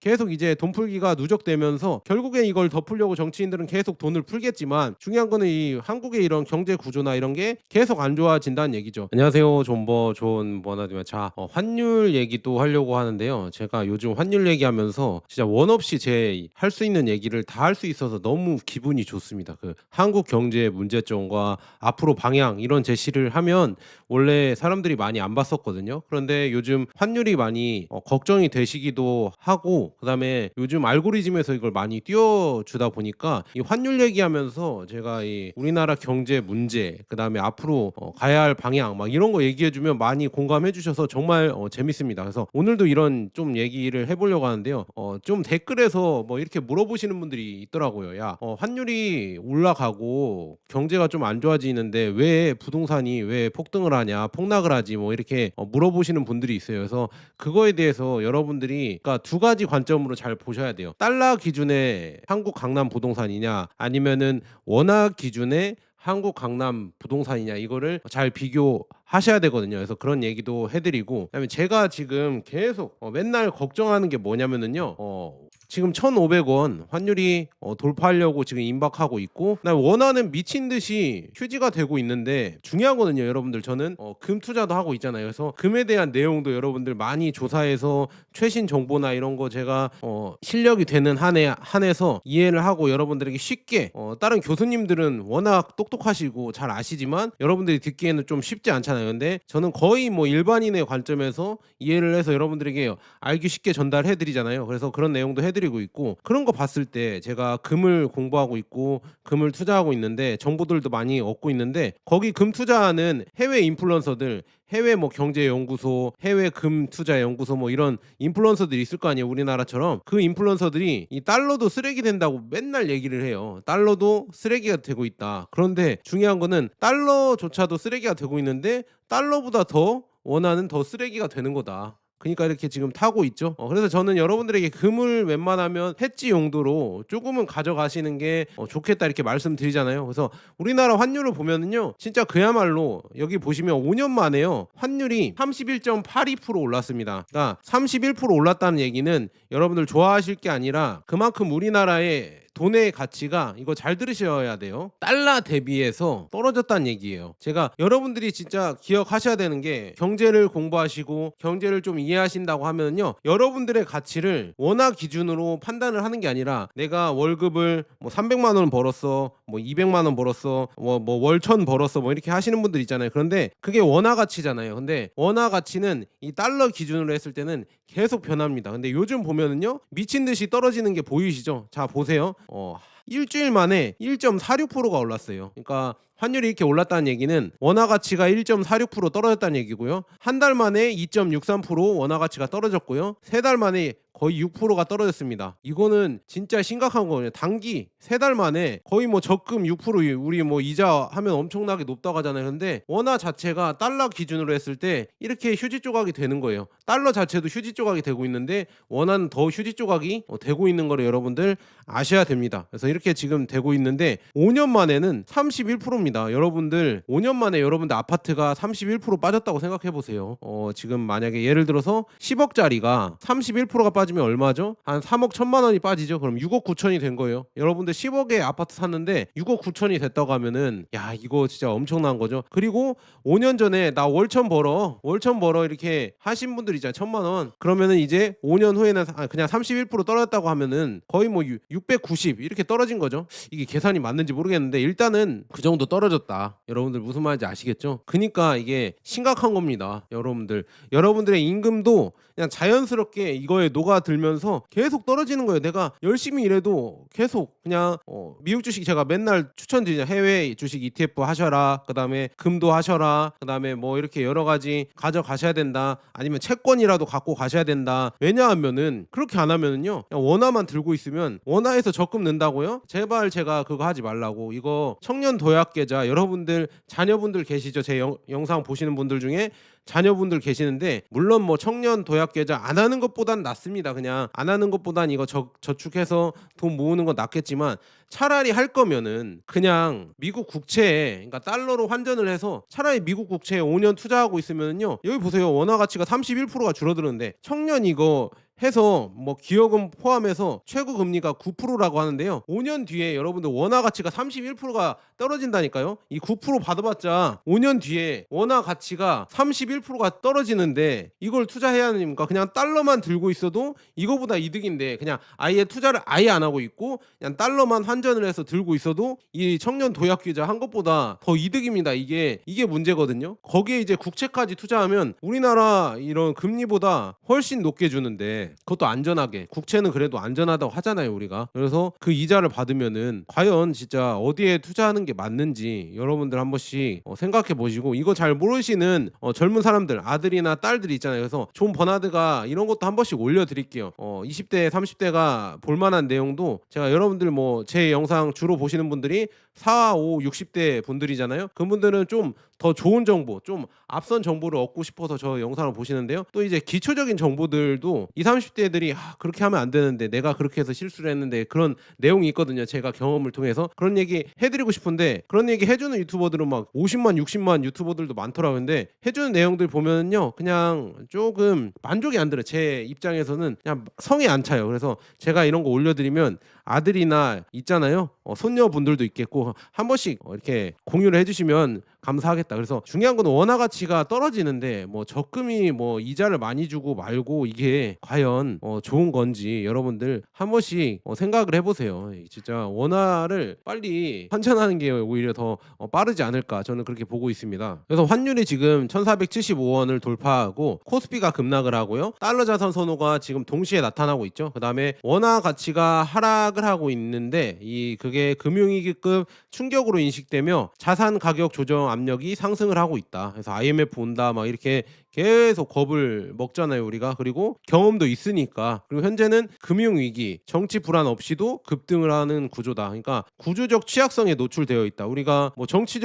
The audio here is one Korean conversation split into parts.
계속 이제 돈 풀기가 누적되면서 결국엔 이걸 덮으려고 정치인들은 계속 돈을 풀겠지만 중요한 거는 이 한국의 이런 경제 구조나 이런 게 계속 안 좋아진다는 얘기죠. 안녕하세요. 존 버나드입니다. 자, 환율 얘기도 하려고 하는데요. 제가 요즘 환율 얘기하면서 진짜 원 없이 제 할 수 있는 얘기를 다 할 수 있어서 너무 기분이 좋습니다. 그 한국 경제의 문제점과 앞으로 방향 이런 제시를 하면 원래 사람들이 많이 안 봤었거든요. 그런데 요즘 환율이 많이 걱정이 되시기도 하고 그다음에 요즘 알고리즘에서 이걸 많이 띄워주다 보니까 이 환율 얘기하면서 제가 이 우리나라 경제 문제 그다음에 앞으로 가야 할 방향 막 이런 거 얘기해 주면 많이 공감해 주셔서 정말 재밌습니다. 그래서 오늘도 이런 좀 얘기를 해보려고 하는데요. 좀 댓글에서 뭐 이렇게 물어보시는 분들이 있더라고요. 야, 환율이 올라가고 경제가 좀 안 좋아지는데 왜 부동산이 왜 폭등을 하냐 폭락을 하지 뭐 이렇게 물어보시는 분들이 있어요. 그래서 그거에 대해서 여러분들이 그러니까 두 가지 관점으로 잘 보셔야 돼요. 달러 기준의 한국 강남 부동산이냐 아니면은 원화 기준의 한국 강남 부동산이냐 이거를 잘 비교하셔야 되거든요. 그래서 그런 얘기도 해드리고 그다음에 제가 지금 계속 맨날 걱정하는 게 뭐냐면은요. 지금 1,500원 환율이 돌파하려고 지금 임박하고 있고 그다음에 원화는 미친 듯이 휴지가 되고 있는데 중요한 거는요. 여러분들 저는 금 투자도 하고 있잖아요. 그래서 금에 대한 내용도 여러분들 많이 조사해서 최신 정보나 이런 거 제가 실력이 되는 한에서 이해를 하고 여러분들에게 쉽게 다른 교수님들은 워낙 똑똑하시고 잘 아시지만 여러분들이 듣기에는 좀 쉽지 않잖아요. 근데 저는 거의 뭐 일반인의 관점에서 이해를 해서 여러분들에게 알기 쉽게 전달해 드리잖아요. 그래서 그런 내용도 해드리고 있고 그런 거 봤을 때 제가 금을 공부하고 있고 금을 투자하고 있는데 정보들도 많이 얻고 있는데 거기 금 투자하는 해외 인플루언서들 해외 뭐 경제연구소, 해외 금 투자 연구소 뭐 이런 인플루언서들이 있을 거 아니에요. 우리나라처럼 그 인플루언서들이 이 달러도 쓰레기 된다고 맨날 얘기를 해요. 달러도 쓰레기가 되고 있다. 그런데 중요한 거는 달러조차도 쓰레기가 되고 있는데 달러보다 더 원하는 더 쓰레기가 되는 거다. 그러니까 이렇게 지금 타고 있죠. 그래서 저는 여러분들에게 금을 웬만하면 해지 용도로 조금은 가져가시는 게 좋겠다 이렇게 말씀드리잖아요. 그래서 우리나라 환율을 보면은요, 진짜 그야말로 여기 보시면 5년 만에요 환율이 31.82% 올랐습니다. 그러니까 31% 올랐다는 얘기는 여러분들 좋아하실 게 아니라 그만큼 우리나라의 돈의 가치가 이거 잘 들으셔야 돼요. 달러 대비해서 떨어졌다는 얘기예요. 제가 여러분들이 진짜 기억하셔야 되는 게 경제를 공부하시고 경제를 좀 이해하신다고 하면요. 여러분들의 가치를 원화 기준으로 판단을 하는 게 아니라 내가 월급을 뭐 300만 원 벌었어. 뭐 200만 원 벌었어. 뭐 월천 벌었어. 뭐 이렇게 하시는 분들 있잖아요. 그런데 그게 원화 가치잖아요. 근데 원화 가치는 이 달러 기준으로 했을 때는 계속 변합니다. 근데 요즘 보면은요. 미친 듯이 떨어지는 게 보이시죠? 자, 보세요. 일주일 만에 1.46%가 올랐어요. 그러니까 환율이 이렇게 올랐다는 얘기는 원화 가치가 1.46% 떨어졌다는 얘기고요. 한 달 만에 2.63% 원화 가치가 떨어졌고요. 세 달 만에 거의 6%가 떨어졌습니다. 이거는 진짜 심각한 거예요. 단기 세 달 만에 거의 뭐 적금 6% 우리 뭐 이자 하면 엄청나게 높다고 하잖아요. 근데 원화 자체가 달러 기준으로 했을 때 이렇게 휴지 조각이 되는 거예요. 달러 자체도 휴지 조각이 되고 있는데 원화는 더 휴지 조각이 되고 있는 거를 여러분들 아셔야 됩니다. 그래서 이렇게 지금 되고 있는데 5년 만에는 31%입니다. 여러분들 5년 만에 여러분들 아파트가 31% 빠졌다고 생각해 보세요. 지금 만약에 예를 들어서 10억짜리가 31%가 빠지면 얼마죠? 한 3억 1천만 원이 빠지죠. 그럼 6억 9천이 된 거예요. 여러분들 10억에 아파트 샀는데 6억 9천이 됐다고 하면은 야, 이거 진짜 엄청난 거죠. 그리고 5년 전에 나 월천 벌어 이렇게 하신 분들 있잖아요. 1천만 원. 그러면은 이제 5년 후에는 그냥 31% 떨어졌다고 하면은 거의 뭐 690 이렇게 떨어진 거죠. 이게 계산이 맞는지 모르겠는데 일단은 그 정도 떨어졌다. 여러분들 무슨 말인지 아시겠죠? 그러니까 이게 심각한 겁니다. 여러분들의 임금도 그냥 자연스럽게 이거에 녹아들면서 계속 떨어지는 거예요. 내가 열심히 일해도 계속 그냥 미국 주식 제가 맨날 추천드리죠. 해외 주식 ETF 하셔라. 그다음에 금도 하셔라. 그다음에 뭐 이렇게 여러 가지 가져가셔야 된다. 아니면 채권이라도 갖고 가셔야 된다. 왜냐하면은 그렇게 안 하면은요. 그냥 원화만 들고 있으면 원화에서 적금 낸다고요? 제발 제가 그거 하지 말라고. 이거 청년 도약 계좌 여러분들 자녀분들 계시죠? 제 영상 보시는 분들 중에 자녀분들 계시는데 물론 뭐 청년 도약 계좌 안 하는 것보단 낫습니다. 그냥 안 하는 것보단 이거 저축해서 돈 모으는 건 낫겠지만 차라리 할 거면은 그냥 미국 국채에 그러니까 달러로 환전을 해서 차라리 미국 국채에 5년 투자하고 있으면요. 여기 보세요. 원화 가치가 31%가 줄어드는데 청년 이거 해서 뭐 기여금 포함해서 최고 금리가 9%라고 하는데요. 5년 뒤에 여러분들 원화 가치가 31%가 떨어진다니까요. 이 9% 받아봤자 5년 뒤에 원화 가치가 31%가 떨어지는데 이걸 투자해야 하니까 그냥 달러만 들고 있어도 이거보다 이득인데 그냥 아예 투자를 아예 안 하고 있고 그냥 달러만 환전을 해서 들고 있어도 이 청년 도약 기자 한 것보다 더 이득입니다. 이게 문제거든요. 거기에 이제 국채까지 투자하면 우리나라 이런 금리보다 훨씬 높게 주는데 그것도 안전하게 국채는 그래도 안전하다고 하잖아요 우리가. 그래서 그 이자를 받으면은 과연 진짜 어디에 투자하는 게 맞는지 여러분들 한 번씩 생각해 보시고 이거 잘 모르시는 젊은 사람들 아들이나 딸들 있잖아요. 그래서 존 버나드가 이런 것도 한 번씩 올려드릴게요. 20대 30대가 볼만한 내용도 제가 여러분들 뭐 제 영상 주로 보시는 분들이 4, 5, 60대 분들이잖아요. 그분들은 좀 더 좋은 정보, 좀 앞선 정보를 얻고 싶어서 저 영상을 보시는데요. 또 이제 기초적인 정보들도 20, 30대들이 그렇게 하면 안 되는데 내가 그렇게 해서 실수를 했는데 그런 내용이 있거든요. 제가 경험을 통해서 그런 얘기 해드리고 싶은데 그런 얘기 해주는 유튜버들은 막 50만, 60만 유튜버들도 많더라고요. 근데 해주는 내용들 보면요, 그냥 조금 만족이 안 들어요. 제 입장에서는 그냥 성이 안 차요. 그래서 제가 이런 거 올려드리면 아들이나 있잖아요. 손녀분들도 있겠고 한 번씩 이렇게 공유를 해주시면 감사하겠다. 그래서 중요한 건 원화 가치가 떨어지는데 뭐 적금이 뭐 이자를 많이 주고 말고 이게 과연 좋은 건지 여러분들 한 번씩 생각을 해보세요. 진짜 원화를 빨리 환전하는 게 오히려 더 빠르지 않을까 저는 그렇게 보고 있습니다. 그래서 환율이 지금 1475원을 돌파하고 코스피가 급락을 하고요. 달러 자산 선호가 지금 동시에 나타나고 있죠. 그 다음에 원화 가치가 하락을 하고 있는데 그게 금융위기급 충격으로 인식되며 자산 가격 조정 압력이 상승을 하고 있다. 그래서 IMF 온다 막 이렇게 계속 겁을 먹잖아요 우리가. 그리고 경험도 있으니까. 그리고 현재는 금융위기 정치 불안 없이도 급등을 하는 구조다. 그러니까 구조적 취약성에 노출되어 있다. 우리가 뭐 정치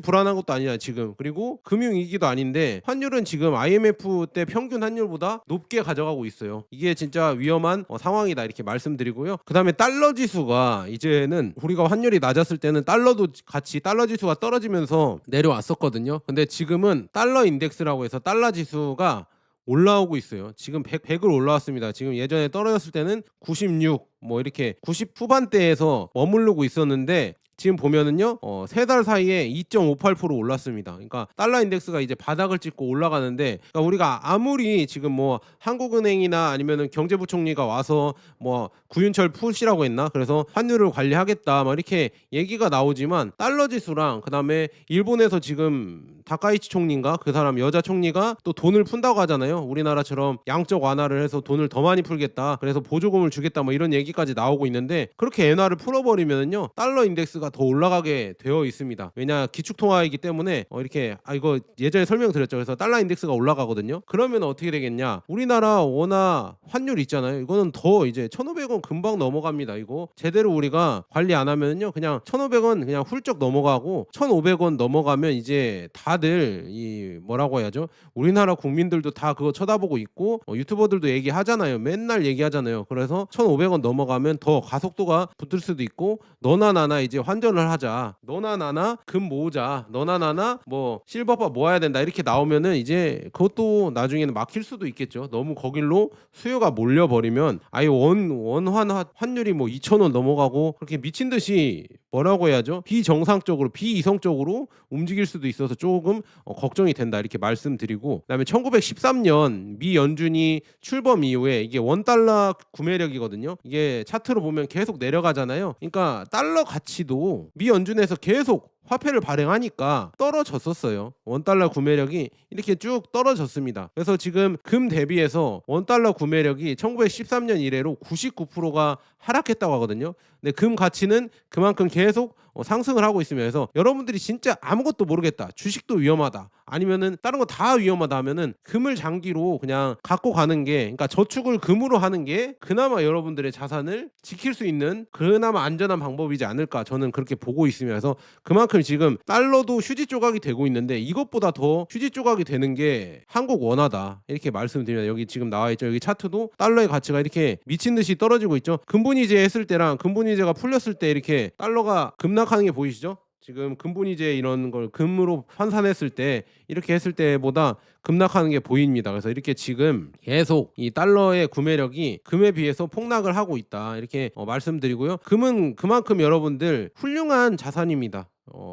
불안한 것도 아니야 지금. 그리고 금융위기도 아닌데 환율은 지금 IMF 때 평균 환율보다 높게 가져가고 있어요. 이게 진짜 위험한 상황이다 이렇게 말씀드리고요. 그 다음에 달러 지수가 이제는 우리가 환율이 낮았을 때는 달러도 같이 달러 지수가 떨어지면서 내려왔었거든요. 근데 지금은 달러 인덱스라고 해서 달러 지수가 올라오고 있어요. 지금 100을 올라왔습니다. 지금 예전에 떨어졌을 때는 96 뭐 이렇게 90 후반대에서 머무르고 있었는데 지금 보면은요, 3달 사이에 2.58% 올랐습니다. 그러니까 달러 인덱스가 이제 바닥을 찍고 올라가는데, 그러니까 우리가 아무리 지금 뭐 한국은행이나 아니면은 경제부총리가 와서 뭐 구윤철 푸시라고 했나? 그래서 환율을 관리하겠다, 막 이렇게 얘기가 나오지만 달러 지수랑 그 다음에 일본에서 지금 다카이치 총리인가? 그 사람 여자 총리가 또 돈을 푼다고 하잖아요. 우리나라처럼 양적 완화를 해서 돈을 더 많이 풀겠다. 그래서 보조금을 주겠다. 뭐 이런 얘기까지 나오고 있는데 그렇게 엔화를 풀어버리면은요, 달러 인덱스가 더 올라가게 되어 있습니다. 왜냐 기축통화이기 때문에 이렇게 이거 예전에 설명드렸죠. 그래서 달러 인덱스가 올라가거든요. 그러면 어떻게 되겠냐? 우리나라 원화 환율 있잖아요. 이거는 더 이제 1,500원 금방 넘어갑니다. 이거 제대로 우리가 관리 안 하면요, 그냥 1,500원 그냥 훌쩍 넘어가고 1,500원 넘어가면 이제 다들 뭐라고 해야죠? 우리나라 국민들도 다 그거 쳐다보고 있고 유튜버들도 얘기하잖아요. 맨날 얘기하잖아요. 그래서 1,500원 넘어가면 더 가속도가 붙을 수도 있고 너나 나나 이제 환전을 하자. 너나 나나 금 모으자. 너나 나나 뭐 실버바 모아야 된다. 이렇게 나오면은 이제 그것도 나중에는 막힐 수도 있겠죠. 너무 거길로 수요가 몰려버리면 아예 원환 환율이 뭐 2,000원 넘어가고 그렇게 미친 듯이 뭐라고 해야죠? 비정상적으로 비이성적으로 움직일 수도 있어서 조금 걱정이 된다 이렇게 말씀드리고, 그다음에 1913년 미 연준이 출범 이후에 이게 원달러 구매력이거든요. 이게 차트로 보면 계속 내려가잖아요. 그러니까 달러 가치도 미 연준에서 계속 화폐를 발행하니까 떨어졌었어요. 원달러 구매력이 이렇게 쭉 떨어졌습니다. 그래서 지금 금 대비해서 원달러 구매력이 1913년 이래로 99%가 하락했다고 하거든요. 근데 금 가치는 그만큼 계속 상승을 하고 있으며, 그래서 여러분들이 진짜 아무것도 모르겠다, 주식도 위험하다, 아니면은 다른 거 다 위험하다 하면은 금을 장기로 그냥 갖고 가는 게, 그러니까 저축을 금으로 하는 게 그나마 여러분들의 자산을 지킬 수 있는 그나마 안전한 방법이지 않을까 저는 그렇게 보고 있으며, 그래서 그만큼 지금 달러도 휴지 조각이 되고 있는데 이것보다 더 휴지 조각이 되는 게 한국 원화다 이렇게 말씀드립니다. 여기 지금 나와 있죠. 여기 차트도 달러의 가치가 이렇게 미친 듯이 떨어지고 있죠. 근본이제 했을 때랑 근본이제가 풀렸을 때 이렇게 달러가 급락하는 게 보이시죠? 지금 금분위제 이런 걸 금으로 환산했을 때 이렇게 했을 때보다 급락하는 게 보입니다. 그래서 이렇게 지금 계속 이 달러의 구매력이 금에 비해서 폭락을 하고 있다. 이렇게 말씀드리고요. 금은 그만큼 여러분들 훌륭한 자산입니다.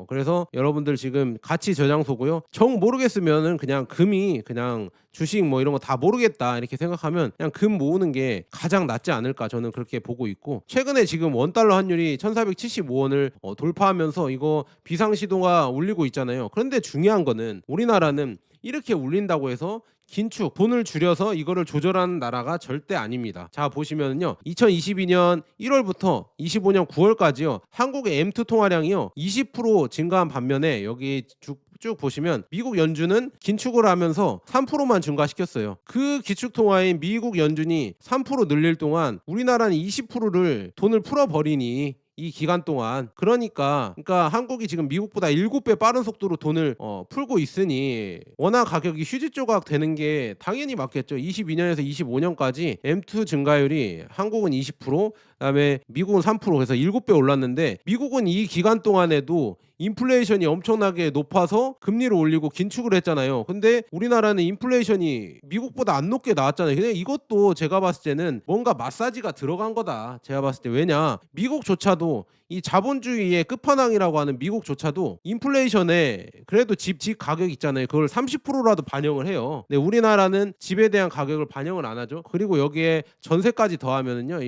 그래서 여러분들 지금 가치 저장소고요. 정 모르겠으면은 그냥 금이 그냥 주식 뭐 이런 거 다 모르겠다 이렇게 생각하면 그냥 금 모으는 게 가장 낫지 않을까 저는 그렇게 보고 있고, 최근에 지금 원달러 환율이 1475원을 돌파하면서 이거 비상시도가 울리고 있잖아요. 그런데 중요한 거는 우리나라는 이렇게 울린다고 해서 긴축 돈을 줄여서 이거를 조절하는 나라가 절대 아닙니다. 자 보시면요, 2022년 1월부터 25년 9월까지요 한국의 M2 통화량이요 20% 증가한 반면에 여기 쭉 보시면 미국 연준은 긴축을 하면서 3%만 증가시켰어요. 그 기축 통화인 미국 연준이 3% 늘릴 동안 우리나라는 20%를 돈을 풀어버리니 이 기간 동안 그러니까 한국이 지금 미국보다 7배 빠른 속도로 돈을 풀고 있으니 원화 가격이 휴지 조각 되는 게 당연히 맞겠죠. 22년에서 25년까지 M2 증가율이 한국은 20%, 그다음에 미국은 3%, 그래서 7배 올랐는데 미국은 이 기간 동안에도 인플레이션이 엄청나게 높아서 금리를 올리고 긴축을 했잖아요. 근데 우리나라는 인플레이션이 미국보다 안 높게 나왔잖아요. 근데 이것도 제가 봤을 때는 뭔가 마사지가 들어간 거다. 제가 봤을 때 왜냐, 미국조차도 이 자본주의의 끝판왕이라고 하는 미국조차도 인플레이션에 그래도 집 가격 있잖아요. 그걸 30%라도 반영을 해요. 근데 우리나라는 집에 대한 가격을 반영을 안 하죠. 그리고 여기에 전세까지 더하면은요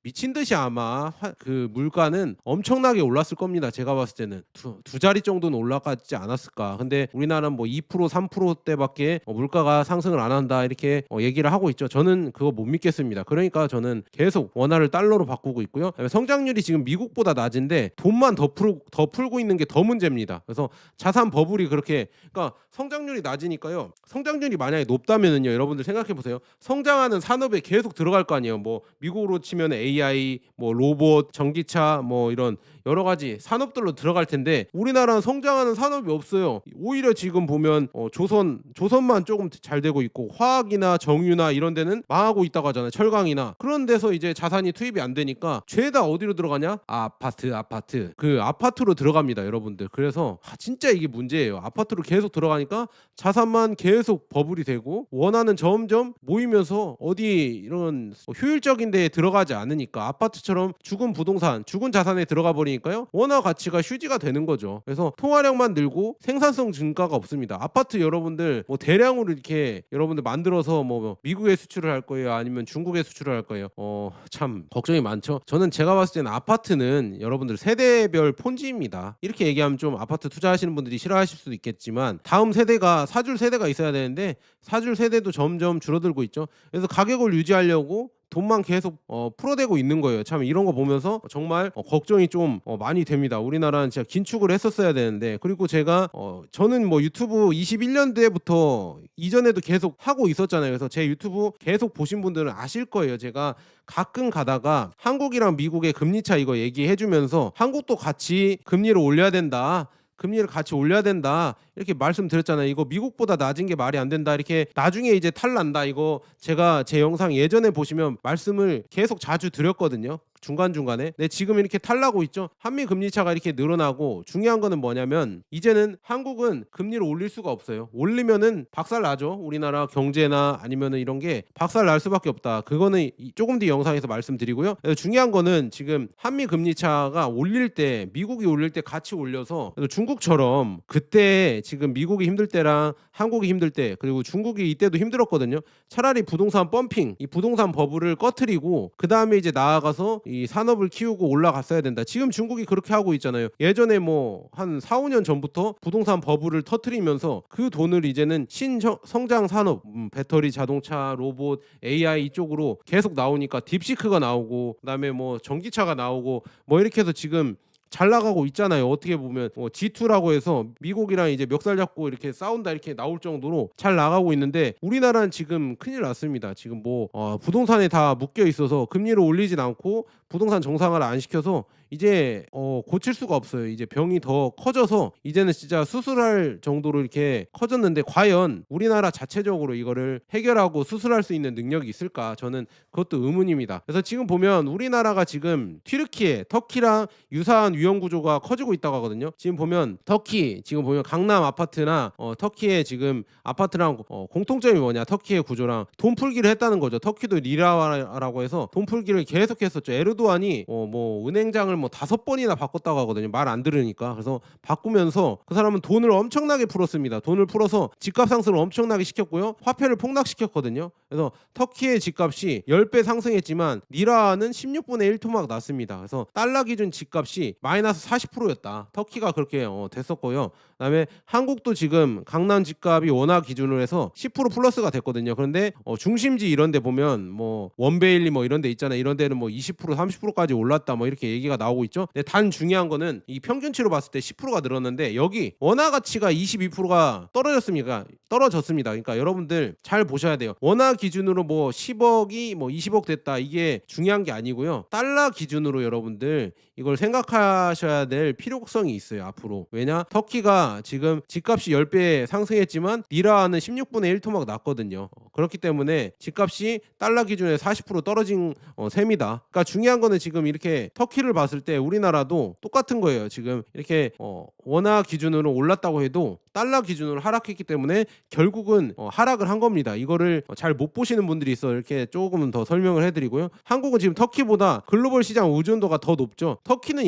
미친 듯이 아마 그 물가는 엄청나게 올랐을 겁니다. 제가 봤을 때는 두 자리 정도는 올라가지 않았을까. 근데 우리나라는 뭐 2% 3%대밖에 물가가 상승을 안 한다 이렇게 얘기를 하고 있죠. 저는 그거 못 믿겠습니다. 그러니까 저는 계속 원화를 달러로 바꾸고 있고요. 성장률이 지금 미국보다 낮은데 돈만 더 풀고 있는 게 더 문제입니다. 그래서 자산 버블이 그렇게, 그러니까 성장률이 낮으니까요. 성장률이 만약에 높다면은요, 여러분들 생각해 보세요. 성장하는 산업에 계속 들어갈 거 아니에요. 뭐 미국으로 치면 AI, 뭐 로봇, 전기차, 뭐 이런 여러 가지 산업들로 들어갈 텐데 우리나라는 성장하는 산업이 없어요. 오히려 지금 보면 조선만 조금 잘 되고 있고 화학이나 정유나 이런 데는 망하고 있다고 하잖아요. 철강이나 그런 데서 이제 자산이 투입이 안 되니까 죄다 어디로 들어가냐? 아파트 그 아파트로 들어갑니다, 여러분들. 그래서 진짜 이게 문제예요. 아파트로 계속 들어가니까 자산만 계속 버블이 되고 원화는 점점 모이면서 어디 이런 효율적인 데에 들어가지 않으니까 아파트처럼 죽은 부동산, 죽은 자산에 들어가 버리니까요 원화 가치가 휴지가 되는 거죠. 그래서 통화량만 늘고 생산성 증가가 없습니다. 아파트 여러분들 뭐 대량으로 이렇게 여러분들 만들어서 뭐 미국에 수출을 할 거예요, 아니면 중국에 수출을 할 거예요? 참 걱정이 많죠. 저는 제가 봤을 때는 아파트는 여러분들 세대별 폰지입니다. 이렇게 얘기하면 좀 아파트 투자하시는 분들이 싫어하실 수도 있겠지만 다음 세대가 사줄 세대가 있어야 되는데 사줄 세대도 점점 줄어들고 있죠. 그래서 가격을 유지하려고 돈만 계속 풀어대고 있는 거예요. 참 이런 거 보면서 정말 걱정이 좀 많이 됩니다. 우리나라는 진짜 긴축을 했었어야 되는데, 그리고 제가 저는 뭐 유튜브 21년대부터 이전에도 계속 하고 있었잖아요. 그래서 제 유튜브 계속 보신 분들은 아실 거예요. 제가 가끔 가다가 한국이랑 미국의 금리 차 이거 얘기해주면서 한국도 같이 금리를 올려야 된다, 금리를 같이 올려야 된다 이렇게 말씀드렸잖아요. 이거 미국보다 낮은 게 말이 안 된다, 이렇게 나중에 이제 탈난다, 이거 제가 제 영상 예전에 보시면 말씀을 계속 자주 드렸거든요. 중간중간에. 네, 지금 이렇게 탈나고 있죠. 한미 금리 차가 이렇게 늘어나고, 중요한 거는 뭐냐면 이제는 한국은 금리를 올릴 수가 없어요. 올리면은 박살 나죠. 우리나라 경제나 아니면은 이런 게 박살 날 수밖에 없다. 그거는 조금 뒤 영상에서 말씀드리고요. 중요한 거는 지금 한미 금리 차가 올릴 때, 미국이 올릴 때 같이 올려서 중국처럼 그때 지금 미국이 힘들 때랑 한국이 힘들 때, 그리고 중국이 이때도 힘들었거든요. 차라리 부동산 펌핑, 이 부동산 버블을 꺼트리고 그 다음에 이제 나아가서 이 산업을 키우고 올라갔어야 된다. 지금 중국이 그렇게 하고 있잖아요. 예전에 뭐 한 4, 5년 전부터 부동산 버블을 터트리면서 그 돈을 이제는 신성장 산업, 배터리, 자동차, 로봇, AI 이쪽으로 계속 나오니까 딥시크가 나오고 그다음에 뭐 전기차가 나오고 뭐 이렇게 해서 지금 잘 나가고 있잖아요. 어떻게 보면 G2라고 해서 미국이랑 이제 멱살 잡고 이렇게 싸운다 이렇게 나올 정도로 잘 나가고 있는데 우리나라는 지금 큰일 났습니다. 지금 뭐 부동산에 다 묶여 있어서 금리를 올리진 않고 부동산 정상화를 안 시켜서 이제 고칠 수가 없어요. 이제 병이 더 커져서 이제는 진짜 수술할 정도로 이렇게 커졌는데 과연 우리나라 자체적으로 이거를 해결하고 수술할 수 있는 능력이 있을까? 저는 그것도 의문입니다. 그래서 지금 보면 우리나라가 지금 튀르키예, 터키랑 유사한 위험 구조가 커지고 있다고 하거든요. 지금 보면 터키 지금 보면 강남 아파트나 터키의 지금 아파트랑 공통점이 뭐냐? 터키의 구조랑 돈 풀기를 했다는 거죠. 터키도 리라라고 해서 돈 풀기를 계속했었죠. 에르도안이 뭐 은행장을 뭐 5번이나 바꿨다고 하거든요. 말 안 들으니까. 그래서 바꾸면서 그 사람은 돈을 엄청나게 풀었습니다. 돈을 풀어서 집값 상승을 엄청나게 시켰고요. 화폐를 폭락시켰거든요. 그래서 터키의 집값이 10배 상승했지만 리라는 16분의 1 토막 났습니다. 그래서 달러 기준 집값이 마이너스 40%였다. 터키가 그렇게 됐었고요. 그다음에 한국도 지금 강남 집값이 원화 기준으로 해서 10% 플러스가 됐거든요. 그런데 중심지 이런 데 보면 뭐 원베일리 뭐 이런 데 있잖아요. 이런 데는 뭐 20% 30%까지 올랐다 뭐 이렇게 얘기가 나오고 있죠. 근데 단 중요한 거는 이 평균치로 봤을 때 10%가 늘었는데 여기 원화 가치가 22%가 떨어졌습니다. 그러니까 여러분들 잘 보셔야 돼요. 원화 기준으로 뭐 10억이 뭐 20억 됐다. 이게 중요한 게 아니고요. 달러 기준으로 여러분들 이걸 생각하셔야 될 필요성이 있어요. 앞으로. 왜냐? 터키가 지금 집값이 10배 상승했지만 리라는 16분의 1 토막 났거든요. 그렇기 때문에 집값이 달러 기준에 40% 떨어진 셈이다. 그러니까 중요한 거는 지금 이렇게 터키를 봤을 때 우리나라도 똑같은 거예요. 지금 이렇게 원화 기준으로 올랐다고 해도 달러 기준으로 하락했기 때문에 결국은 하락을 한 겁니다. 이거를 잘 못 보시는 분들이 있어 이렇게 조금은 더 설명을 해드리고요. 한국은 지금 터키보다 글로벌 시장 의존도가 더 높죠. 터키는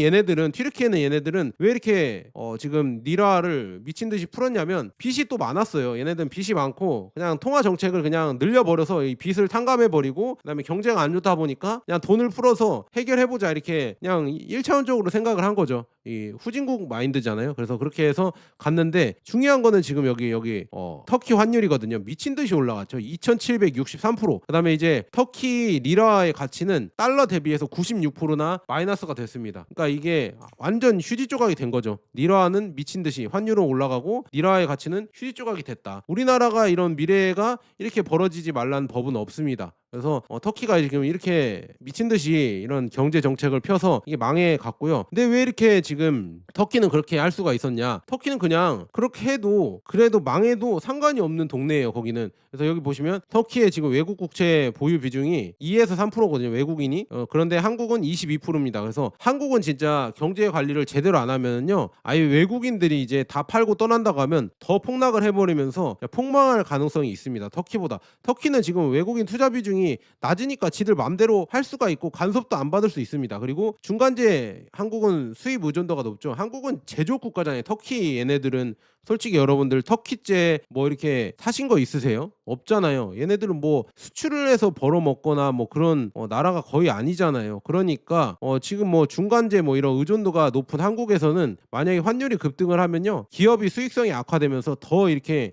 튀르키예는 왜 이렇게 지금 리라를 미친 듯이 풀었냐면 빚이 또 많았어요. 얘네들은 빚이 많고 그냥 통화 정책을 그냥 늘려버려서 이 빚을 탕감해버리고 그다음에 경제가 안 좋다 보니까 그냥 돈을 풀어서 해결해보자 이렇게 그냥 1차원적으로 생각을 한 거죠. 이 후진국 마인드잖아요. 그래서 그렇게 해서 갔는데 중요한 거는 지금 여기 터키 환율이거든요. 미친 듯이 올라갔죠. 2763%. 그다음에 이제 터키 리라의 가치는 달러 대비해서 96%나 마이너스가 됐습니다. 그러니까 이게 완전 휴지 조각이 된 거죠. 리라는 미친 듯이 환율은 올라가고 리라의 가치는 휴지 조각이 됐다. 우리나라가 이런 미래가 이렇게 벌어지지 말라는 법은 없습니다. 그래서 터키가 지금 이렇게 미친 듯이 이런 경제 정책을 펴서 이게 망해 갔고요. 근데 왜 이렇게 지금 터키는 그렇게 할 수가 있었냐? 터키는 그냥 그렇게 해도 그래도 망해도 상관이 없는 동네예요. 거기는. 그래서 여기 보시면 터키의 지금 외국 국채 보유 비중이 2에서 3%거든요. 외국인이. 그런데 한국은 22%입니다. 그래서 한국은 진짜 경제 관리를 제대로 안 하면요. 아예 외국인들이 이제 다 팔고 떠난다고 하면 더 폭락을 해버리면서 폭망할 가능성이 있습니다. 터키보다. 터키는 지금 외국인 투자 비중이 낮으니까 지들 맘대로 할 수가 있고 간섭도 안 받을 수 있습니다. 그리고 중간재 한국은 수입 의존도가 높죠. 한국은 제조업 국가잖아요. 터키 얘네들은 솔직히 여러분들 터키째 뭐 이렇게 사신 거 있으세요? 없잖아요. 얘네들은 뭐 수출을 해서 벌어먹거나 뭐 그런 나라가 거의 아니잖아요. 그러니까 지금 뭐 중간재 뭐 이런 의존도가 높은 한국에서는 만약에 환율이 급등을 하면요. 기업이 수익성이 악화되면서 더 이렇게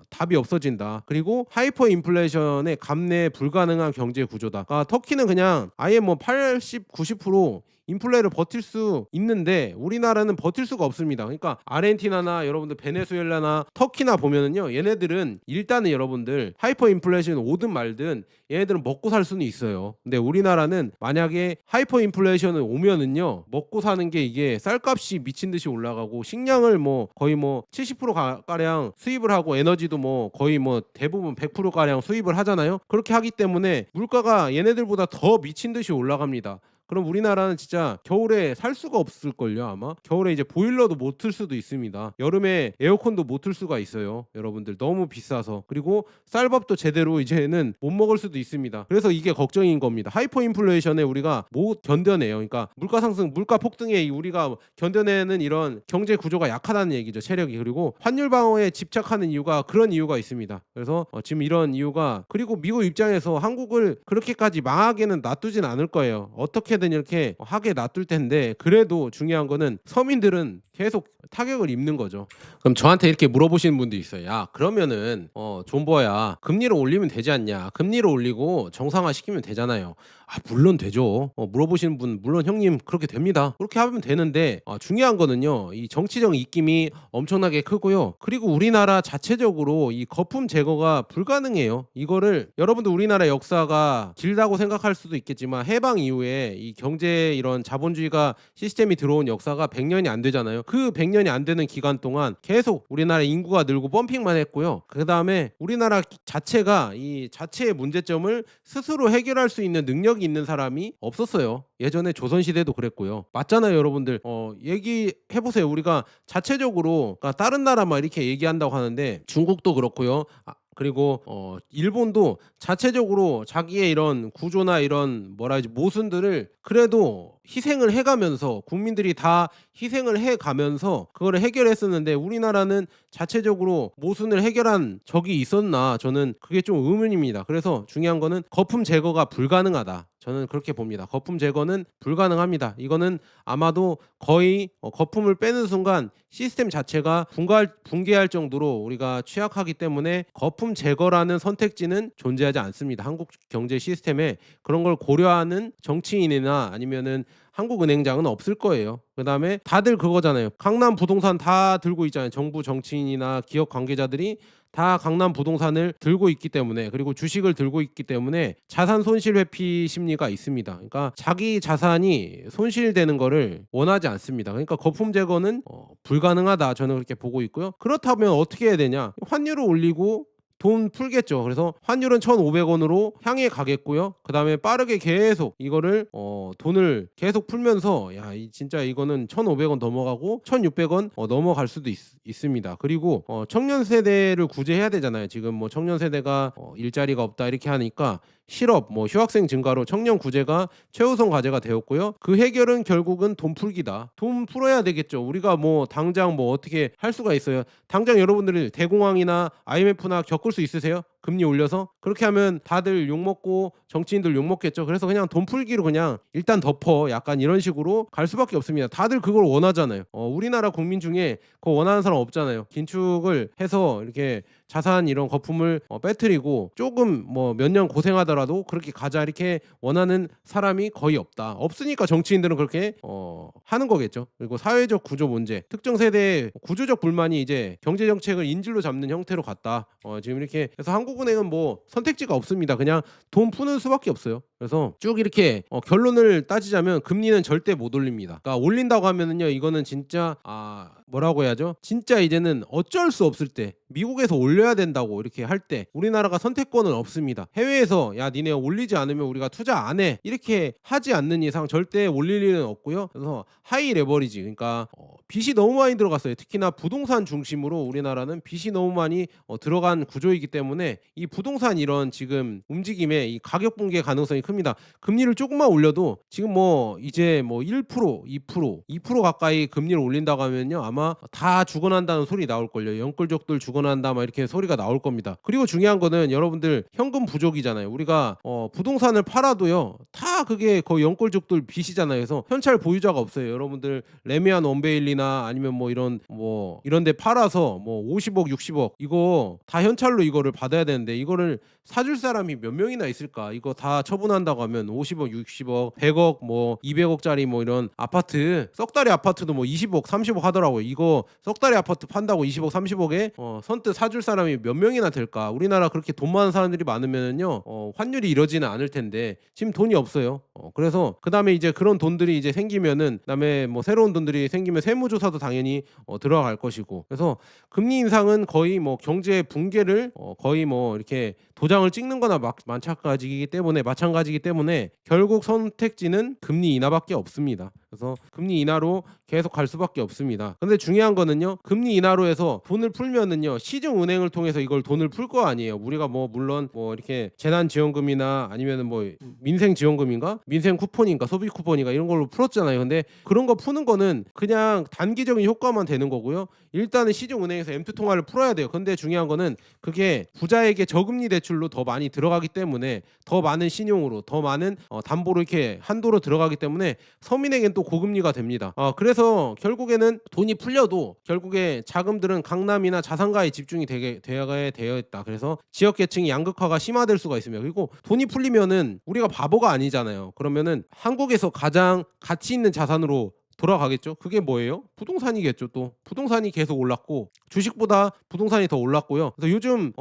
답이 없어진다. 그리고 하이퍼 인플레이션에 감내 불가능한 경제 구조다. 터키는 그냥 아예 뭐 80, 90% 인플레를 버틸 수 있는데 우리나라는 버틸 수가 없습니다. 그러니까 아르헨티나나 여러분들 베네수엘라나 터키나 보면은요. 얘네들은 일단은 여러분들 하이퍼 인플레이션 오든 말든 얘네들은 먹고 살 수는 있어요. 근데 우리나라는 만약에 하이퍼 인플레이션을 오면은요. 먹고 사는 게 이게 쌀값이 미친 듯이 올라가고 식량을 뭐 거의 뭐 70% 가량 수입을 하고 에너지도 뭐 거의 뭐 대부분 100% 가량 수입을 하잖아요. 그렇게 하기 때문에 물가가 얘네들보다 더 미친 듯이 올라갑니다. 그럼 우리나라는 진짜 겨울에 살 수가 없을걸요. 아마 겨울에 이제 보일러도 못 틀 수도 있습니다. 여름에 에어컨도 못 틀 수가 있어요. 여러분들 너무 비싸서. 그리고 쌀밥도 제대로 이제는 못 먹을 수도 있습니다. 그래서 이게 걱정인 겁니다. 하이퍼 인플레이션에 우리가 못 견뎌내요. 그러니까 물가 상승 물가 폭등에 우리가 견뎌내는 이런 경제 구조가 약하다는 얘기죠. 체력이. 그리고 환율 방어에 집착하는 이유가 그런 이유가 있습니다. 그래서 지금 이런 이유가 그리고 미국 입장에서 한국을 그렇게까지 망하게는 놔두진 않을 거예요. 어떻게든 이렇게 하게 놔둘 텐데 그래도 중요한 거는 서민들은 계속 타격을 입는 거죠. 그럼 저한테 이렇게 물어보시는 분도 있어요. 야 그러면은 존버야 금리를 올리면 되지 않냐? 금리를 올리고 정상화 시키면 되잖아요. 물론 되죠. 물어보시는 분 물론 형님 그렇게 됩니다. 그렇게 하면 되는데 중요한 거는요. 이 정치적 입김이 엄청나게 크고요. 그리고 우리나라 자체적으로 이 거품 제거가 불가능해요. 이거를 여러분들 우리나라 역사가 길다고 생각할 수도 있겠지만 해방 이후에 이 경제 이런 자본주의가 시스템이 들어온 역사가 100년이 안 되잖아요. 그 100년이 안 되는 기간 동안 계속 우리나라 인구가 늘고 펌핑만 했고요. 그 다음에 우리나라 자체가 이 자체의 문제점을 스스로 해결할 수 있는 능력이 능력이 있는 사람이 없었어요. 예전에 조선시대도 그랬고요. 맞잖아요, 여러분들. 얘기해 보세요. 우리가 자체적으로, 그러니까 다른 나라 막 이렇게 얘기한다고 하는데 중국도 그렇고요. 그리고 일본도 자체적으로 자기의 이런 구조나 이런 뭐라 하지 모순들을 그래도 희생을 해가면서, 국민들이 다 희생을 해가면서 그거를 해결했었는데, 우리나라는 자체적으로 모순을 해결한 적이 있었나, 저는 그게 좀 의문입니다. 그래서 중요한 거는 거품 제거가 불가능하다, 저는 그렇게 봅니다. 거품 제거는 불가능합니다. 이거는 아마도 거의 거품을 빼는 순간 시스템 자체가 붕괴할 정도로 우리가 취약하기 때문에 거품 제거라는 선택지는 존재하지 않습니다. 한국 경제 시스템에 그런 걸 고려하는 정치인이나 아니면은 한국은행장은 없을 거예요. 그다음에 다들 그거잖아요. 강남 부동산 다 들고 있잖아요. 정부 정치인이나 기업 관계자들이 다 강남 부동산을 들고 있기 때문에, 그리고 주식을 들고 있기 때문에 자산 손실 회피 심리가 있습니다. 그러니까 자기 자산이 손실되는 거를 원하지 않습니다. 그러니까 거품 제거는 불가능하다, 저는 그렇게 보고 있고요. 그렇다면 어떻게 해야 되냐? 환율을 올리고 돈 풀겠죠. 그래서 환율은 1,500원으로 향해 가겠고요. 그다음에 빠르게 계속 이거를 돈을 계속 풀면서, 진짜 이거는 1,500원 넘어가고 1,600원 넘어갈 수도 있습니다. 그리고 청년 세대를 구제해야 되잖아요. 지금 뭐 청년 세대가 일자리가 없다 이렇게 하니까 실업, 휴학생 증가로 청년 구제가 최우선 과제가 되었고요. 그 해결은 결국은 돈 풀기다. 돈 풀어야 되겠죠. 우리가 당장 어떻게 할 수가 있어요. 당장 여러분들이 대공황이나 IMF나 겪을 수 있으세요? 금리 올려서? 그렇게 하면 다들 욕먹고 정치인들 욕먹겠죠. 그래서 그냥 돈 풀기로 그냥 일단 덮어, 약간 이런 식으로 갈 수밖에 없습니다. 다들 그걸 원하잖아요. 우리나라 국민 중에 그거 원하는 사람 없잖아요. 긴축을 해서 이렇게 자산 이런 거품을 빼뜨리고 조금 몇 년 고생하더라도 그렇게 가자 이렇게 원하는 사람이 거의 없다. 없으니까 정치인들은 그렇게 하는 거겠죠. 그리고 사회적 구조 문제, 특정 세대의 구조적 불만이 이제 경제 정책을 인질로 잡는 형태로 갔다. 지금 이렇게 해서 한국은행은 선택지가 없습니다. 그냥 돈 푸는 수밖에 없어요. 그래서 쭉 이렇게 결론을 따지자면 금리는 절대 못 올립니다. 그러니까 올린다고 하면은요, 이거는 진짜 뭐라고 해야죠? 진짜 이제는 어쩔 수 없을 때, 미국에서 올려야 된다고 이렇게 할 때 우리나라가 선택권은 없습니다. 해외에서 니네 올리지 않으면 우리가 투자 안 해 이렇게 하지 않는 이상 절대 올릴 일은 없고요. 그래서 하이 레버리지, 그러니까 빚이 너무 많이 들어갔어요. 특히나 부동산 중심으로 우리나라는 빚이 너무 많이 들어간 구조이기 때문에 이 부동산 이런 지금 움직임에 이 가격 붕괴 가능성이 큽니다. 금리를 조금만 올려도 지금 이제 1%, 2% 가까이 금리를 올린다고 하면요, 아마 다 죽어난다는 소리 나올걸요. 영끌족들 죽어난다 막 이렇게 소리가 나올 겁니다. 그리고 중요한 거는 여러분들 현금 부족이잖아요. 우리가 부동산을 팔아도요, 다 그게 거의 영끌족들 빚이잖아요. 그래서 현찰 보유자가 없어요. 여러분들 레미안 원베일리나 아니면 이런 데 팔아서 50억 60억 이거 다 현찰로 이거를 받아야 되는데, 이거를 사줄 사람이 몇 명이나 있을까? 이거 다 처분한다고 하면 50억 60억 100억 200억짜리 이런 아파트, 썩다리 아파트도 20억 30억 하더라고요. 이거 썩다리 아파트 판다고 20억 30억에 선뜻 사줄 사람이 몇 명이나 될까? 우리나라 그렇게 돈 많은 사람들이 많으면은요, 환율이 이러지는 않을 텐데 지금 돈이 없어요. 그래서 그 다음에 이제 그런 돈들이 이제 생기면은, 그다음에 새로운 돈들이 생기면 세무조사도 당연히 들어갈 것이고, 그래서 금리 인상은 거의 경제 붕괴를 거의 이렇게 도장을 찍는 거나 마찬가지이기 때문에 결국 선택지는 금리 인하밖에 없습니다. 그래서 금리 인하로 계속 갈 수밖에 없습니다. 근데 중요한 거는요, 금리 인하로 해서 돈을 풀면은요, 시중은행을 통해서 이걸 돈을 풀 거 아니에요. 우리가 물론 이렇게 재난지원금이나 아니면은 민생지원금인가 민생 쿠폰인가 소비 쿠폰인가 이런 걸로 풀었잖아요. 근데 그런 거 푸는 거는 그냥 단기적인 효과만 되는 거고요. 일단은 시중은행에서 M2 통화를 풀어야 돼요. 근데 중요한 거는 그게 부자에게 저금리 대출로 더 많이 들어가기 때문에, 더 많은 신용으로, 더 많은 담보로 이렇게 한도로 들어가기 때문에 서민에겐 또 고금리가 됩니다. 그래서 결국에는 돈이 풀려도 결국에 자금들은 강남이나 자산가에 집중이 되게 되어 있다. 그래서 지역계층이 양극화가 심화될 수가 있습니다. 그리고 돈이 풀리면은 우리가 바보가 아니잖아요. 그러면은 한국에서 가장 가치 있는 자산으로 돌아가겠죠. 그게 뭐예요? 부동산이겠죠 또. 부동산이 계속 올랐고 주식보다 부동산이 더 올랐고요. 그래서 요즘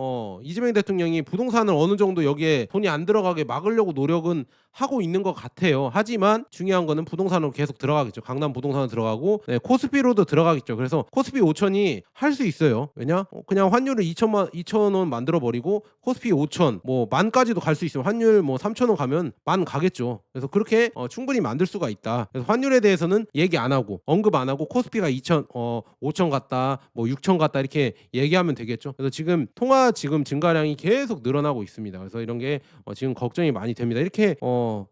이재명 대통령이 부동산을 어느 정도 여기에 돈이 안 들어가게 막으려고 노력은 하고 있는 것 같아요. 하지만 중요한 거는 부동산으로 계속 들어가겠죠. 강남 부동산으로 들어가고 코스피로도 들어가겠죠. 그래서 코스피 5천이 할 수 있어요. 왜냐? 그냥 환율을 2천 원 만들어 버리고 코스피 5천 뭐 만까지도 갈 수 있으면 환율 뭐 3천 원 가면 만 가겠죠. 그래서 그렇게 충분히 만들 수가 있다. 그래서 환율에 대해서는 얘기 안 하고 언급 안 하고 코스피가 2천 5천 갔다 뭐 6천 갔다 이렇게 얘기하면 되겠죠. 그래서 지금 통화 지금 증가량이 계속 늘어나고 있습니다. 그래서 이런 게 지금 걱정이 많이 됩니다. 이렇게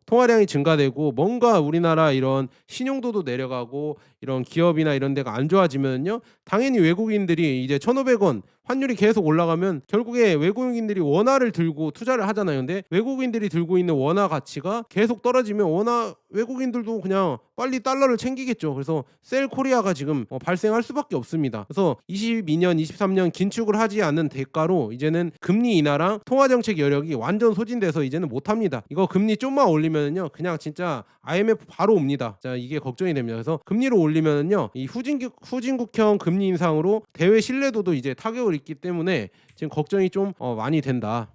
통화량이 증가되고 뭔가 우리나라 이런 신용도도 내려가고 이런 기업이나 이런 데가 안 좋아지면요 당연히 외국인들이 이제 1,500원 환율이 계속 올라가면 결국에 외국인들이 원화를 들고 투자를 하잖아요. 근데 외국인들이 들고 있는 원화 가치가 계속 떨어지면 원화 외국인들도 그냥 빨리 달러를 챙기겠죠. 그래서 셀 코리아가 지금 발생할 수밖에 없습니다. 그래서 22년, 23년 긴축을 하지 않는 대가로 이제는 금리 인하랑 통화 정책 여력이 완전 소진돼서 이제는 못 합니다. 이거 금리 좀만 올리면은요. 그냥 진짜 IMF 바로 옵니다. 자, 이게 걱정이 됩니다. 그래서 금리를 올리면은요. 이 후진국형 금리 인상으로 대외 신뢰도도 이제 타격을 입기 때문에 지금 걱정이 좀 많이 된다.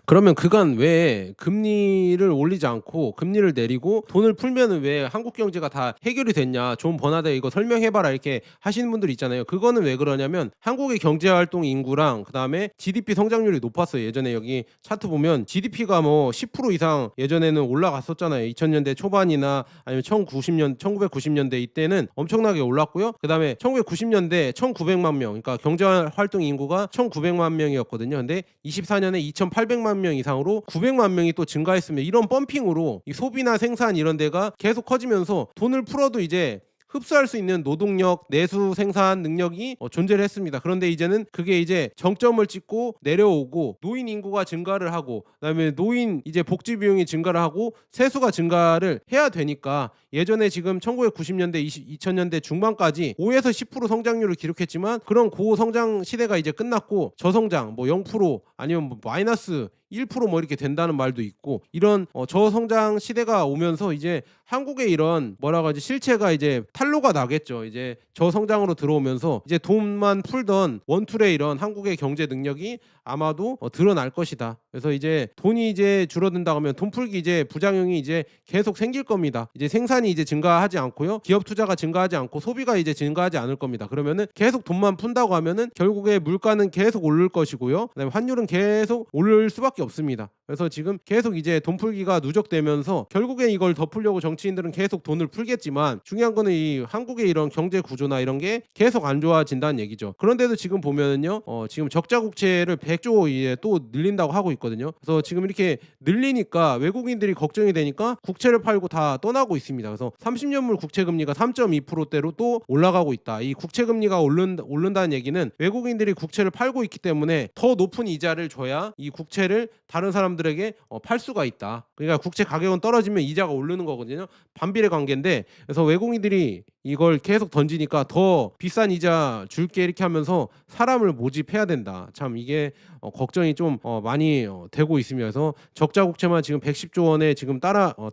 그러면 그간 왜 금리를 올리지 않고 금리를 내리고 돈을 풀면은 왜 한국 경제가 다 해결이 됐냐? 존 버나드 이거 설명해봐라 이렇게 하시는 분들 있잖아요. 그거는 왜 그러냐면 한국의 경제활동 인구랑 그다음에 GDP 성장률이 높았어요. 예전에 여기 차트 보면 GDP가 뭐 10% 이상 예전에는 올라갔었잖아요. 2000년대 초반이나 아니면 1990년대 이때는 엄청나게 올랐고요. 그다음에 1990년대 1900만 명, 그러니까 경제활동 인구가 1900만 명이었거든요. 근데 24년에 2800만 명 이상으로 900만 명이 또 증가했으면 이런 펌핑으로 이 소비나 생산 이런 데가 계속 커지면서 돈을 풀어도 이제 흡수할 수 있는 노동력, 내수 생산 능력이 존재를 했습니다. 그런데 이제는 그게 이제 정점을 찍고 내려오고 노인 인구가 증가를 하고 그다음에 노인 이제 복지 비용이 증가를 하고 세수가 증가를 해야 되니까 예전에 지금 1990년대 2000년대 중반까지 5에서 10% 성장률을 기록했지만 그런 고성장 시대가 이제 끝났고 저성장 뭐 0% 아니면 뭐 마이너스 1% 뭐 이렇게 된다는 말도 있고 이런 저성장 시대가 오면서 이제 한국의 이런 뭐라고 하지 실체가 이제 탄로가 나겠죠. 이제 저성장으로 들어오면서 이제 돈만 풀던 원툴의 이런 한국의 경제 능력이 아마도 드러날 것이다. 그래서 이제 돈이 이제 줄어든다고 하면 돈 풀기 이제 부작용이 이제 계속 생길 겁니다. 이제 생산이 이제 증가하지 않고요. 기업 투자가 증가하지 않고 소비가 이제 증가하지 않을 겁니다. 그러면은 계속 돈만 푼다고 하면은 결국에 물가는 계속 오를 것이고요. 그다음에 환율은 계속 오를 수밖에 없습니다. 그래서 지금 계속 이제 돈 풀기가 누적되면서 결국에 이걸 더 풀려고 정치인들은 계속 돈을 풀겠지만 중요한 거는 이 한국의 이런 경제 구조나 이런 게 계속 안 좋아진다는 얘기죠. 그런데도 지금 보면은요. 지금 적자 국채를 100조 이제 또 늘린다고 하고 있거든요. 그래서 지금 이렇게 늘리니까 외국인들이 걱정이 되니까 국채를 팔고 다 떠나고 있습니다. 그래서 30년물 국채 금리가 3.2%대로 또 올라가고 있다. 이 국채 금리가 오른다는 얘기는 외국인들이 국채를 팔고 있기 때문에 더 높은 이자를 줘야 이 국채를 다른 사람들에게 팔 수가 있다. 그러니까 국채 가격은 떨어지면 이자가 오르는 거거든요. 반비례 관계인데 그래서 외국인들이 이걸 계속 던지니까 더 비싼 이자 줄게 이렇게 하면서 사람을 모집해야 된다. 참 이게 걱정이 좀 많이 되고 있습니다. 그래서 적자 국채만 지금 110조 원에 지금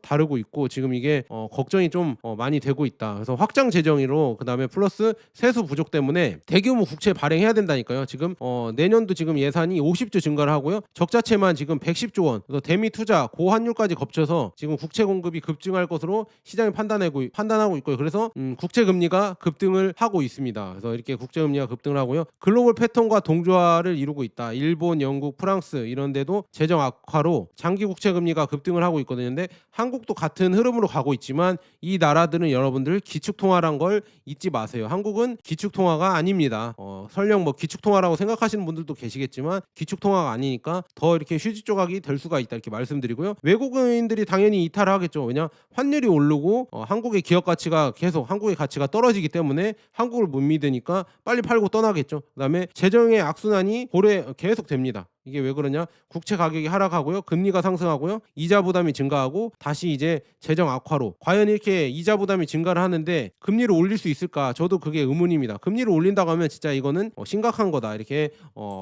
다르고 있고 지금 이게 걱정이 좀 많이 되고 있다. 그래서 확장 재정으로 그다음에 플러스 세수 부족 때문에 대규모 국채 발행해야 된다니까요. 지금 내년도 지금 예산이 50조 증가를 하고요. 적자채만 지금 110조 원. 그래서 대미 투자 고환율까지 겹쳐서 지금 국채 공급이 급증할 것으로 시장이 판단하고 있고요. 그래서 국채 금리가 급등을 하고 있습니다. 그래서 이렇게 국채 금리가 급등을 하고요. 글로벌 패턴과 동조화를 이루고 있다. 일본, 영국, 프랑스 이런 데도 재정 악화로 장기 국채 금리가 급등을 하고 있거든요. 근데 한국도 같은 흐름으로 가고 있지만 이 나라들은 여러분들 기축통화란 걸 잊지 마세요. 한국은 기축통화가 아닙니다. 설령 뭐 기축통화라고 생각하시는 분들도 계시겠지만 기축통화가 아니니까 더 이렇게 휴지 조각이 될 수가 있다 이렇게 말씀드리고요. 외국인들이 당연히 이탈을 하겠죠. 왜냐 환율이 오르고 한국의 기업 가치가 계속 한국의 가치가 떨어지기 때문에 한국을 못 믿으니까 빨리 팔고 떠나겠죠. 그다음에 재정의 악순환이 고래 계속 됩니다. 이게 왜 그러냐? 국채 가격이 하락하고요. 금리가 상승하고요. 이자 부담이 증가하고 다시 이제 재정 악화로 과연 이렇게 이자 부담이 증가를 하는데 금리를 올릴 수 있을까? 저도 그게 의문입니다. 금리를 올린다고 하면 진짜 이거는 심각한 거다. 이렇게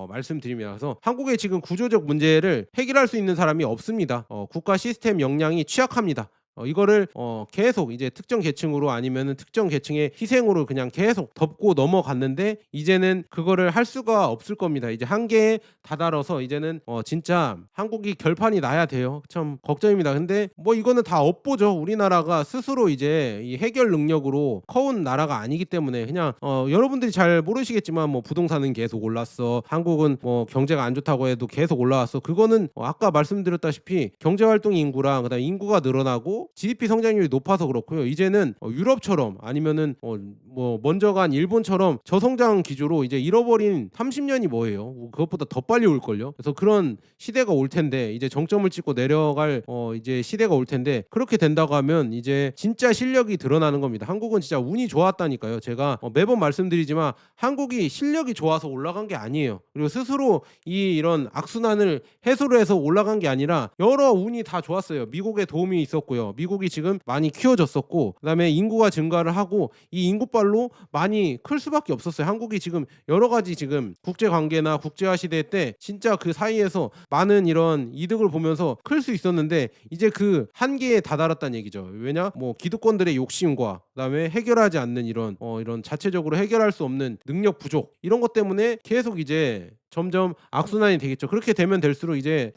말씀드립니다. 그래서 한국의 지금 구조적 문제를 해결할 수 있는 사람이 없습니다. 국가 시스템 역량이 취약합니다. 이거를 계속 이제 특정 계층으로 아니면은 특정 계층의 희생으로 그냥 계속 덮고 넘어갔는데 이제는 그거를 할 수가 없을 겁니다. 이제 한계에 다다라서 이제는 진짜 한국이 결판이 나야 돼요. 참 걱정입니다. 근데 뭐 이거는 다 업보죠. 우리나라가 스스로 이제 이 해결 능력으로 커온 나라가 아니기 때문에 그냥 여러분들이 잘 모르시겠지만 뭐 부동산은 계속 올랐어. 한국은 뭐 경제가 안 좋다고 해도 계속 올라왔어. 그거는 아까 말씀드렸다시피 경제활동 인구랑 그다음에 인구가 늘어나고 GDP 성장률이 높아서 그렇고요. 이제는 유럽처럼 아니면은 뭐 먼저 간 일본처럼 저성장 기조로 이제 잃어버린 30년이 뭐예요? 그것보다 더 빨리 올걸요. 그래서 그런 시대가 올 텐데 이제 정점을 찍고 내려갈 이제 시대가 올 텐데 그렇게 된다고 하면 이제 진짜 실력이 드러나는 겁니다. 한국은 진짜 운이 좋았다니까요. 제가 매번 말씀드리지만 한국이 실력이 좋아서 올라간 게 아니에요. 그리고 스스로 이런 악순환을 해소를 해서 올라간 게 아니라 여러 운이 다 좋았어요. 미국의 도움이 있었고요. 미국이 지금 많이 키워졌었고 그다음에 인구가 증가를 하고 이 인구빨로 많이 클 수밖에 없었어요. 한국이 지금 여러 가지 지금 국제 관계나 국제화 시대 때 진짜 그 사이에서 많은 이런 이득을 보면서 클 수 있었는데 이제 그 한계에 다다랐다는 얘기죠. 왜냐? 뭐 기득권들의 욕심과 그다음에 해결하지 않는 이런 자체적으로 해결할 수 없는 능력 부족 이런 것 때문에 계속 이제 점점 악순환이 되겠죠. 그렇게 되면 될수록 이제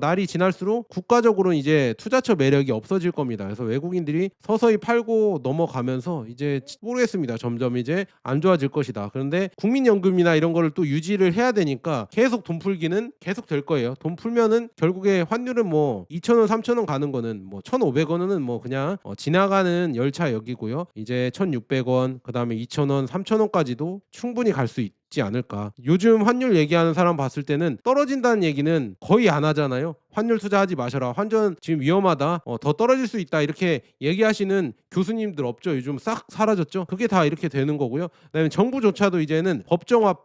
날이 지날수록 국가적으로는 이제 투자처 매력이 없어질 겁니다. 그래서 외국인들이 서서히 팔고 넘어가면서 이제 모르겠습니다. 점점 이제 안 좋아질 것이다. 그런데 국민연금이나 이런 거를 또 유지를 해야 되니까 계속 돈 풀기는 계속 될 거예요. 돈 풀면은 결국에 환율은 뭐 2,000원, 3,000원 가는 거는 뭐 1,500원은 뭐 그냥 지나가는 열차 역이고요. 이제 1,600원, 그다음에 2,000원, 3,000원까지도 충분히 갈 수 있지 않을까. 요즘 환율 얘기하는 사람 봤을 때는 떨어진다는 얘기는 거의 안 하잖아요. 환율 투자하지 마셔라. 환전 지금 위험하다. 더 떨어질 수 있다. 이렇게 얘기하시는 교수님들 없죠. 요즘 싹 사라졌죠. 그게 다 이렇게 되는 거고요. 그다음에 정부조차도 이제는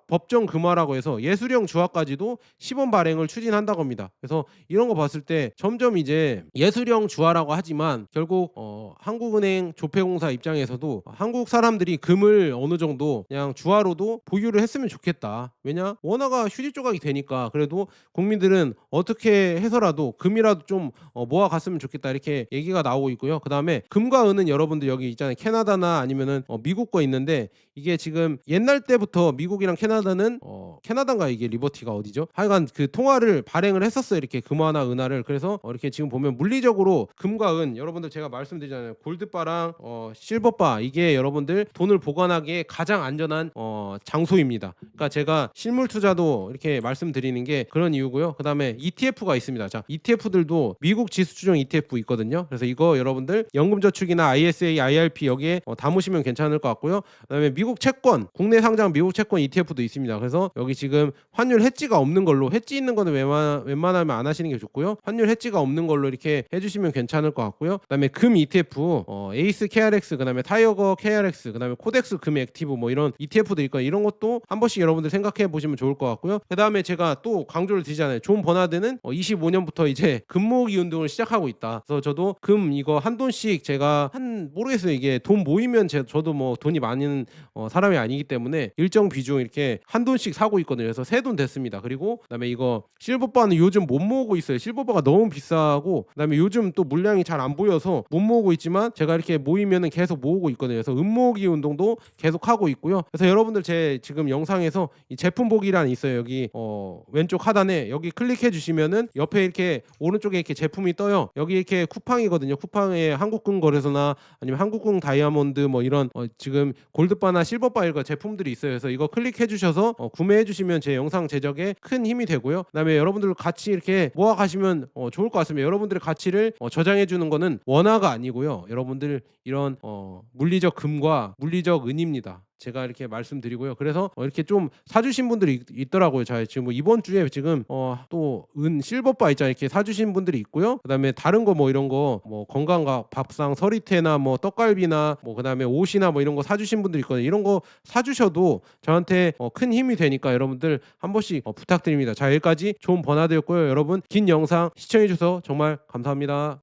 법정 금화라고 해서 예수령 주화까지도 시범 발행을 추진한다고 합니다. 그래서 이런 거 봤을 때 점점 이제 예수령 주화라고 하지만 결국 한국은행 조폐공사 입장에서도 한국 사람들이 금을 어느 정도 그냥 주화로도 보유를 했으면 좋겠다. 왜냐? 원화가 휴지 조각이 되니까 그래도 국민들은 어떻게 해서라도 금이라도 좀 모아갔으면 좋겠다 이렇게 얘기가 나오고 있고요. 그다음에 금과 은은 여러분들 여기 있잖아요. 캐나다나 아니면은 미국 거 있는데 이게 지금 옛날 때부터 미국이랑 캐나다는 캐나다인가 이게 리버티가 어디죠? 하여간 그 통화를 발행을 했었어요. 이렇게 금화나 은화를. 그래서 이렇게 지금 보면 물리적으로 금과 은 여러분들 제가 말씀드리잖아요. 골드바랑 실버바 이게 여러분들 돈을 보관하기에 가장 안전한 장소입니다. 그러니까 제가 실물 투자도 이렇게 말씀드리는 게 그런 이유고요. 그다음에 ETF가 있습니다. 자, ETF들도 미국 지수 추종 ETF 있거든요. 그래서 이거 여러분들 연금저축이나 ISA, IRP 여기에 담으시면 괜찮을 것 같고요. 그다음에 미국 채권, 국내 상장 미국 채권 ETF도 있습니다. 그래서 여기 지금 환율 해지가 없는 걸로 해지 있는 거는 웬만하면 안 하시는 게 좋고요. 환율 해지가 없는 걸로 이렇게 해주시면 괜찮을 것 같고요. 그다음에 금 ETF, 에이스 KRX, 그다음에 타이어거 KRX, 그다음에 코덱스 금 액티브 뭐 이런 ETF도 있고 이런 것도 한 번씩 여러분들 생각해 보시면 좋을 것 같고요. 그다음에 제가 또 강조를 드리잖아요. 존 버나드는 25년부터 이제 금 모으기 운동을 시작하고 있다. 그래서 저도 금 이거 한 돈씩 제가 모르겠어요. 이게 돈 모이면 저도 뭐 돈이 많은 사람이 아니기 때문에 일정 비중 이렇게 한 돈씩 사고 있거든요. 그래서 세 돈 됐습니다. 그리고 그다음에 이거 실버바는 요즘 못 모으고 있어요. 실버바가 너무 비싸고 그다음에 요즘 또 물량이 잘 안 보여서 못 모으고 있지만 제가 이렇게 모이면은 계속 모으고 있거든요. 그래서 금 모으기 운동도 계속 하고 있고요. 그래서 여러분들 제 지금 영상에서 이 제품 보기란이 있어요. 여기 왼쪽 하단에 여기 클릭해 주시면은 옆에 이렇게 오른쪽에 이렇게 제품이 떠요. 여기 이렇게 쿠팡이거든요. 쿠팡에 한국금 거래소나 아니면 한국금 다이아몬드 뭐 이런 지금 골드바나 실버바 이런 제품들이 있어요. 그래서 이거 클릭해 주셔서 구매해 주시면 제 영상 제작에 큰 힘이 되고요. 그다음에 여러분들 같이 이렇게 모아 가시면 좋을 것 같습니다. 여러분들의 가치를 저장해 주는 거는 원화가 아니고요. 여러분들 이런 물리적 금과 물리적 은입니다. 제가 이렇게 말씀드리고요. 그래서 이렇게 좀 사주신 분들이 있더라고요. 자, 지금 뭐 이번 주에 지금 또 은 실버바 있잖아요. 이렇게 사주신 분들이 있고요. 그다음에 다른 거 뭐 이런 거 뭐 건강과 밥상 서리태나 뭐 떡갈비나 뭐 그다음에 옷이나 뭐 이런 거 사주신 분들이 있거든요. 이런 거 사주셔도 저한테 큰 힘이 되니까 여러분들 한 번씩 부탁드립니다. 자, 여기까지 존 버나드였고요. 여러분 긴 영상 시청해 주셔서 정말 감사합니다.